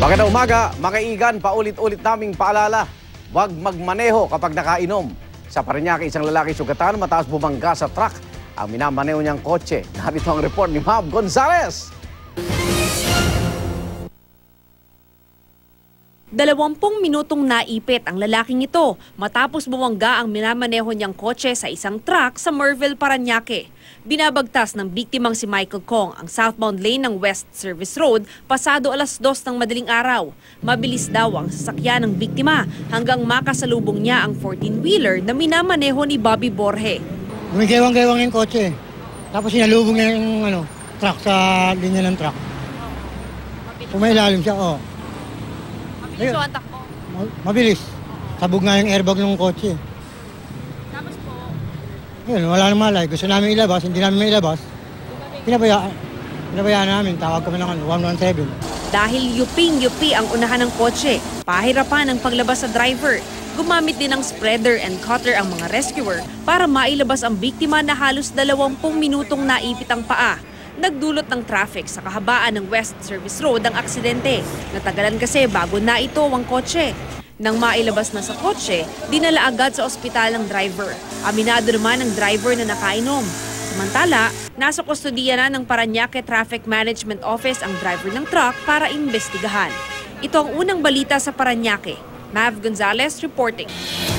Magandang umaga, makaigan, paulit-ulit naming paalala. Huwag magmaneho kapag nakainom. Sa Parañaque, isang lalaki sugatan matapos bumangga sa truck ang minamaneho niyang kotse. Narito ang report ni Mab Gonzales. 20 minutong naipit ang lalaking ito matapos bumangga ang minamaneho niyang kotse sa isang truck sa Merville, Parañaque. Binabagtas ng biktimang si Michael Kong ang southbound lane ng West Service Road pasado 2:00 ng madaling araw. Mabilis daw ang sasakyan ng biktima hanggang makasalubong niya ang 14-wheeler na minamaneho ni Bobby Borge. Gumigewang-gewang yung kotse. Tapos sinalubong niya yung truck sa linya ng truck. Pumailalim siya, oh. Mabilis ang takbo. Mabilis. Sabog nga yung airbag ng kotse. Tapos po, Yun, wala nang malay. Gusto namin ilabas, hindi namin mailabas. Pinabayaan namin. Tawag kami ng 117. dahil yuping-yupi ang unahan ng kotse, pahirapan ang paglabas sa driver. Gumamit din ng spreader and cutter ang mga rescuer para mailabas ang biktima na halos 20 minutong naipit ang paa. Nagdulot ng traffic sa kahabaan ng West Service Road ang aksidente. Natagalan kasi bago na ito ang kotse. Nang mailabas na sa kotse, dinala agad sa ospital ng driver. Aminado naman ang driver na nakainom. Samantala, nasa kustodiya na ng Parañaque Traffic Management Office ang driver ng truck para imbestigahan. Ito ang unang balita sa Parañaque. Mav Gonzales reporting.